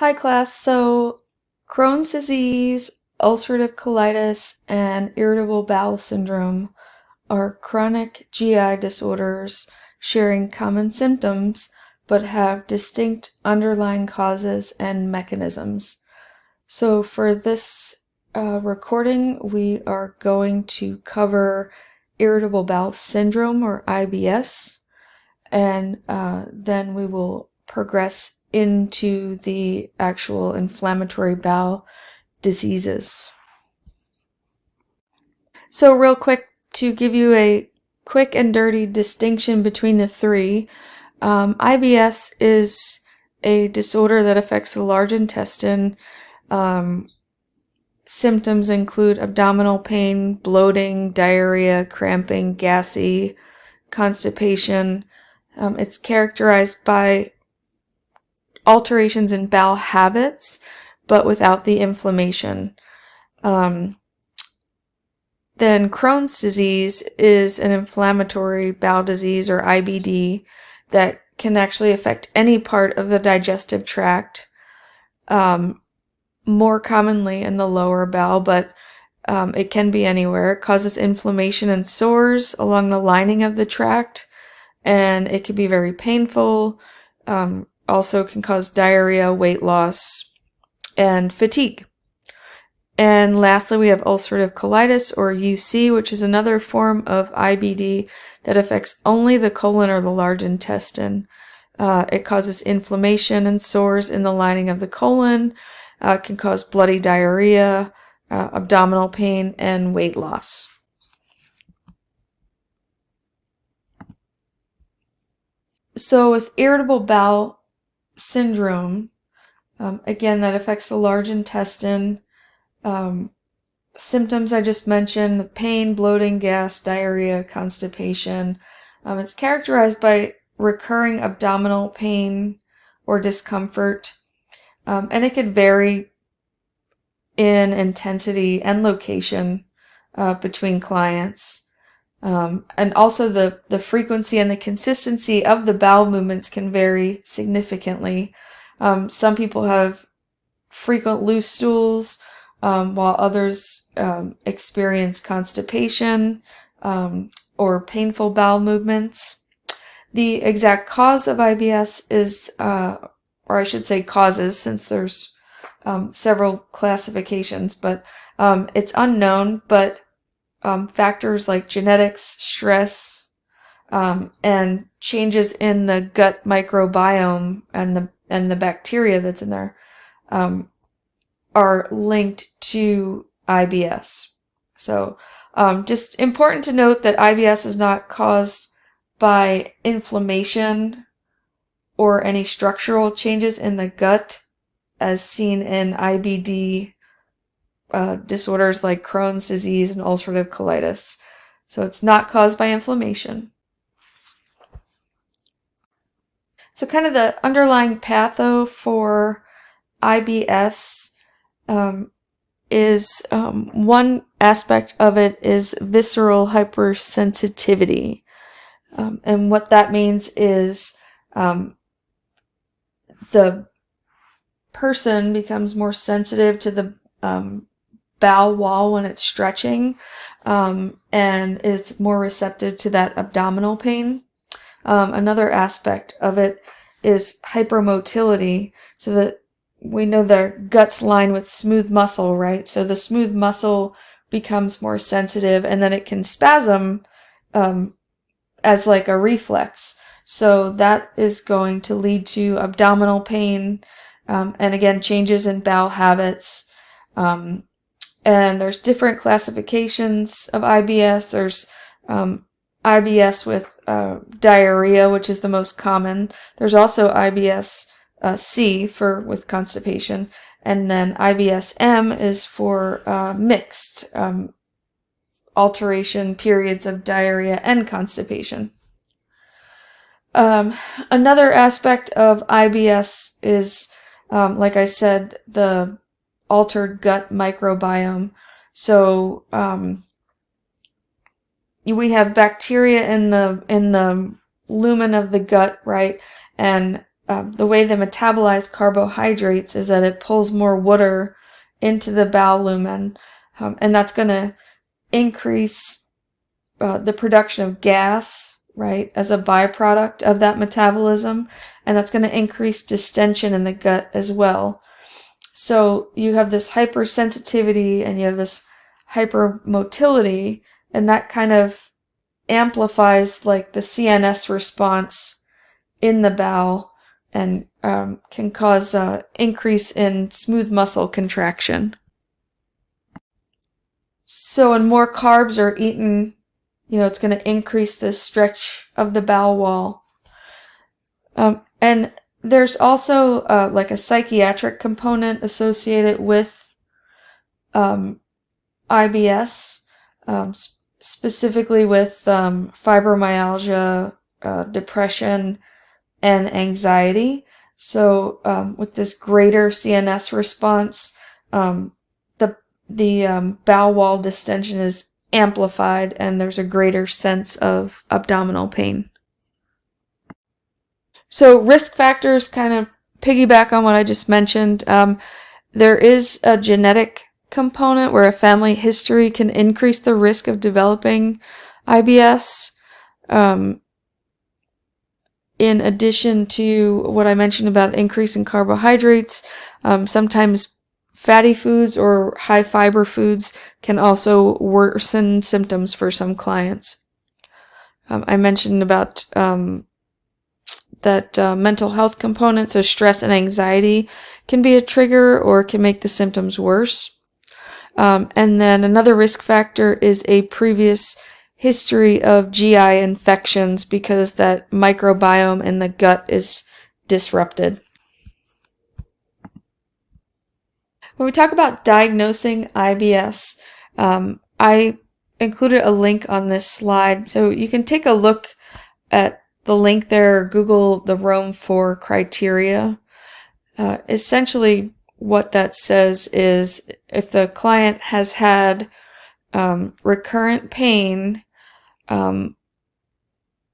Hi class, so Crohn's disease, ulcerative colitis, and irritable bowel syndrome are chronic GI disorders sharing common symptoms but have distinct underlying causes and mechanisms. So for this recording, we are going to cover irritable bowel syndrome or IBS, and then we will progress into the actual inflammatory bowel diseases. So real quick, to give you a quick and dirty distinction between the three, IBS is a disorder that affects the large intestine. Symptoms include abdominal pain, bloating, diarrhea, cramping, gassy, constipation. It's characterized by alterations in bowel habits, but without the inflammation. Then Crohn's disease is an inflammatory bowel disease, or IBD, that can actually affect any part of the digestive tract, more commonly in the lower bowel, but it can be anywhere. It causes inflammation and sores along the lining of the tract, and it can be very painful. Also can cause diarrhea, weight loss, and fatigue. And lastly, we have ulcerative colitis, or UC, which is another form of IBD that affects only the colon or the large intestine. It causes inflammation and sores in the lining of the colon, can cause bloody diarrhea, abdominal pain, and weight loss. So with irritable bowel syndrome, again, that affects the large intestine. Symptoms I just mentioned: pain, bloating, gas, diarrhea, constipation. It's characterized by recurring abdominal pain or discomfort, and it could vary in intensity and location between clients. And also the frequency and the consistency of the bowel movements can vary significantly. Some people have frequent loose stools, while others experience constipation or painful bowel movements. The exact cause of IBS is, or I should say causes, since there's several classifications, but it's unknown, but factors like genetics, stress, and changes in the gut microbiome and the bacteria that's in there are linked to IBS. So just important to note that IBS is not caused by inflammation or any structural changes in the gut as seen in IBD disorders like Crohn's disease and ulcerative colitis. So it's not caused by inflammation. So kind of the underlying patho for IBS is one aspect of it is visceral hypersensitivity. And what that means is the person becomes more sensitive to the bowel wall when it's stretching, and is more receptive to that abdominal pain. Another aspect of it is hypermotility, so that we know the gut's lined with smooth muscle, right? So the smooth muscle becomes more sensitive, and then it can spasm as like a reflex. So that is going to lead to abdominal pain, and again, changes in bowel habits. And there's different classifications of IBS. There's IBS with diarrhea, which is the most common. There's also IBS C with constipation, and then IBS-M is for mixed alteration periods of diarrhea and constipation. Another aspect of IBS is, like I said, the altered gut microbiome. So we have bacteria in the lumen of the gut, right? And the way they metabolize carbohydrates is that it pulls more water into the bowel lumen, and that's going to increase the production of gas, right, as a byproduct of that metabolism, and that's going to increase distension in the gut as well. So you have this hypersensitivity and you have this hypermotility, and that kind of amplifies like the CNS response in the bowel and can cause increase in smooth muscle contraction. So when more carbs are eaten, it's going to increase the stretch of the bowel wall. And there's also like a psychiatric component associated with IBS, specifically with fibromyalgia, depression, and anxiety. So with this greater CNS response, the bowel wall distension is amplified and there's a greater sense of abdominal pain. So risk factors kind of piggyback on what I just mentioned. There is a genetic component where a family history can increase the risk of developing IBS. In addition to what I mentioned about increasing carbohydrates, sometimes fatty foods or high fiber foods can also worsen symptoms for some clients. I mentioned about that mental health component, so stress and anxiety can be a trigger or can make the symptoms worse. And then another risk factor is a previous history of GI infections because that microbiome in the gut is disrupted. When we talk about diagnosing IBS, I included a link on this slide, so you can take a look at the link there, Google the Rome 4 criteria. Essentially, what that says is if the client has had recurrent pain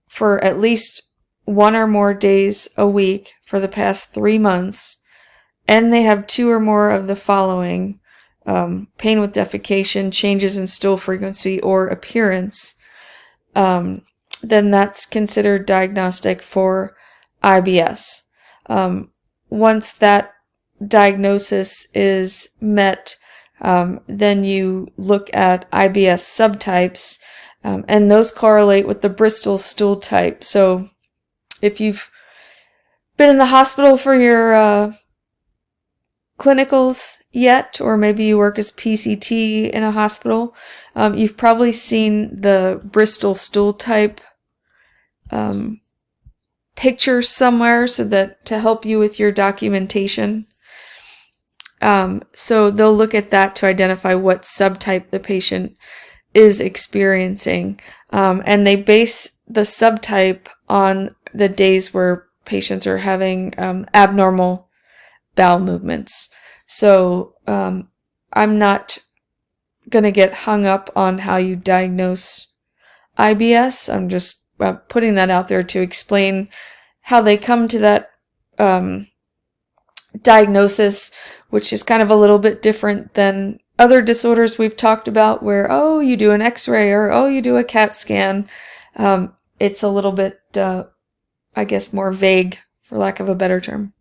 for at least 1 or more days a week for the past 3 months, and they have 2 or more of the following, pain with defecation, changes in stool frequency or appearance, then that's considered diagnostic for IBS. Once that diagnosis is met, then you look at IBS subtypes, and those correlate with the Bristol stool type. So if you've been in the hospital for your clinicals yet, or maybe you work as PCT in a hospital, you've probably seen the Bristol stool type picture somewhere so that to help you with your documentation. So they'll look at that to identify what subtype the patient is experiencing. And they base the subtype on the days where patients are having abnormal bowel movements. So I'm not going to get hung up on how you diagnose IBS. I'm just putting that out there to explain how they come to that diagnosis, which is kind of a little bit different than other disorders we've talked about where, you do an x-ray or, you do a CAT scan. It's a little bit, I guess, more vague, for lack of a better term.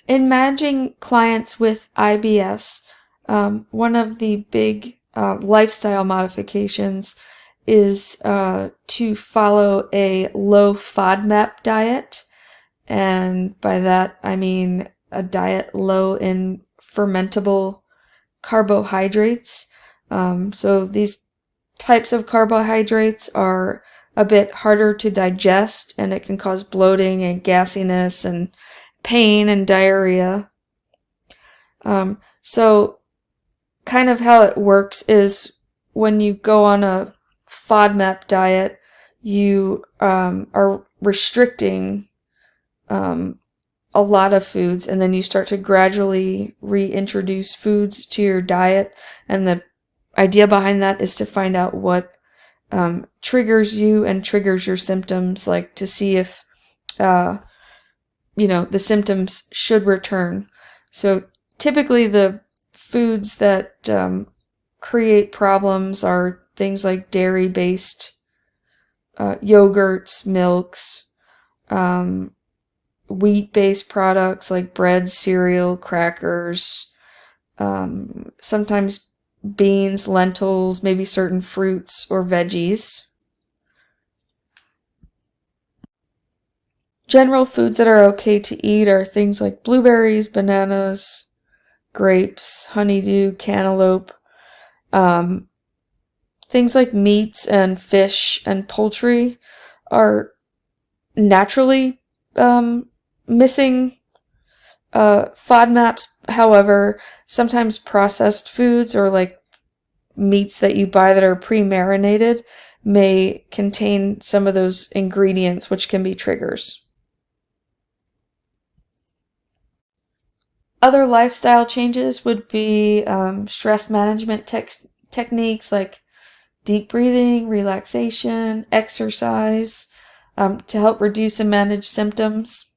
In managing clients with IBS, one of the big lifestyle modifications is to follow a low FODMAP diet. And by that, I mean a diet low in fermentable carbohydrates. So these types of carbohydrates are a bit harder to digest, and it can cause bloating and gassiness and pain and diarrhea. So kind of how it works is when you go on a FODMAP diet, you are restricting a lot of foods, and then you start to gradually reintroduce foods to your diet. And the idea behind that is to find out what triggers you and triggers your symptoms, like to see if the symptoms should return. So typically the foods that create problems are things like dairy-based yogurts, milks, wheat-based products like bread, cereal, crackers, sometimes beans, lentils, maybe certain fruits or veggies. General foods that are okay to eat are things like blueberries, bananas, grapes, honeydew, cantaloupe. Things like meats and fish and poultry are naturally missing FODMAPs. However, sometimes processed foods or like meats that you buy that are pre-marinated may contain some of those ingredients, which can be triggers. Other lifestyle changes would be stress management techniques like deep breathing, relaxation, exercise to help reduce and manage symptoms.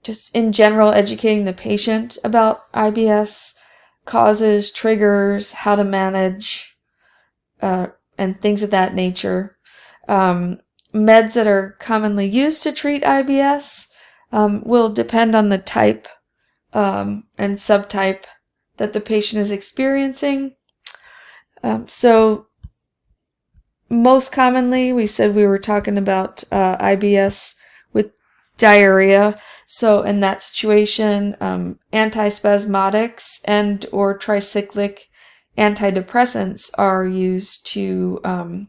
Just in general, educating the patient about IBS, causes, triggers, how to manage, and things of that nature. Meds that are commonly used to treat IBS will depend on the type and subtype that the patient is experiencing. So most commonly, we said we were talking about IBS with diarrhea. So in that situation, antispasmodics and or tricyclic antidepressants are used to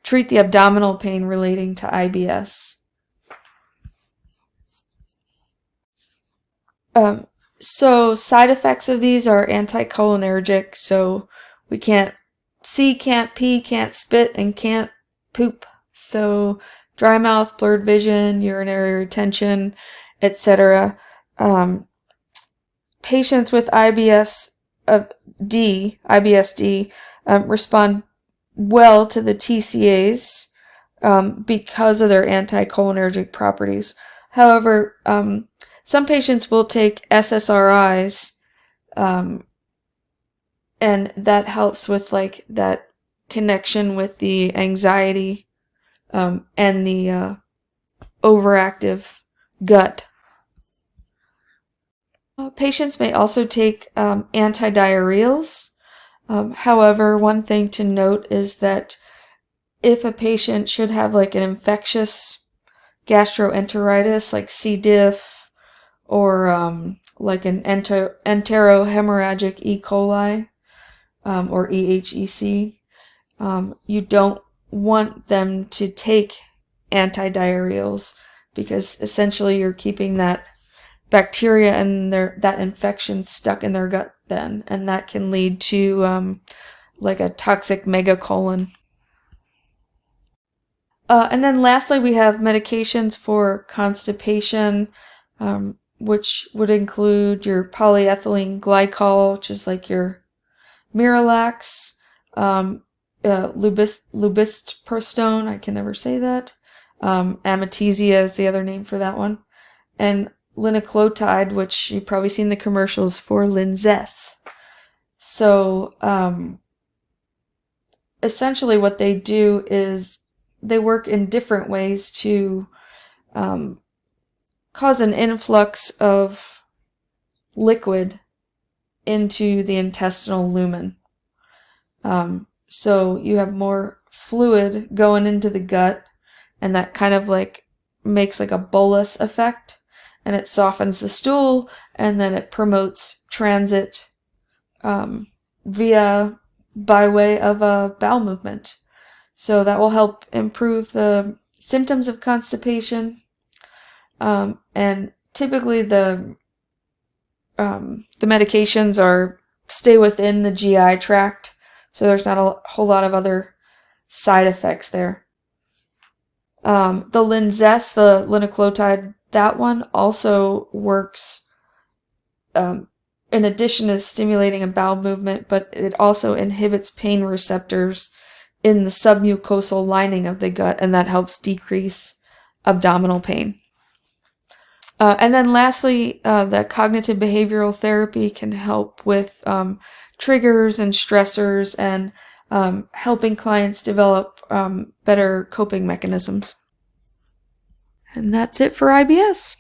treat the abdominal pain relating to IBS. So side effects of these are anticholinergic, so we can't see, can't pee, can't spit, and can't poop. So dry mouth, blurred vision, urinary retention, etc. Patients with IBS-D respond well to the TCAs because of their anticholinergic properties. However, some patients will take SSRIs, and that helps with like that connection with the anxiety and the overactive gut. Patients may also take antidiarrheals. However, one thing to note is that if a patient should have like an infectious gastroenteritis like C. diff, or like an enterohemorrhagic E. coli or EHEC, you don't want them to take antidiarrheals because essentially you're keeping that bacteria and that infection stuck in their gut then, and that can lead to like a toxic megacolon. And then lastly, we have medications for constipation, which would include your polyethylene glycol, which is like your Miralax, lubiprostone, I can never say that. Amatesia is the other name for that one. And linaclotide, which you've probably seen the commercials for, Linzess. So essentially what they do is they work in different ways to cause an influx of liquid into the intestinal lumen. So you have more fluid going into the gut, and that kind of like makes like a bolus effect, and it softens the stool, and then it promotes transit by way of a bowel movement. So that will help improve the symptoms of constipation. And typically the medications stay within the GI tract, so there's not a whole lot of other side effects there. The Linzess, the linaclotide, that one also works in addition to stimulating a bowel movement, but it also inhibits pain receptors in the submucosal lining of the gut, and that helps decrease abdominal pain. And then lastly, the cognitive behavioral therapy can help with triggers and stressors and helping clients develop better coping mechanisms. And that's it for IBS.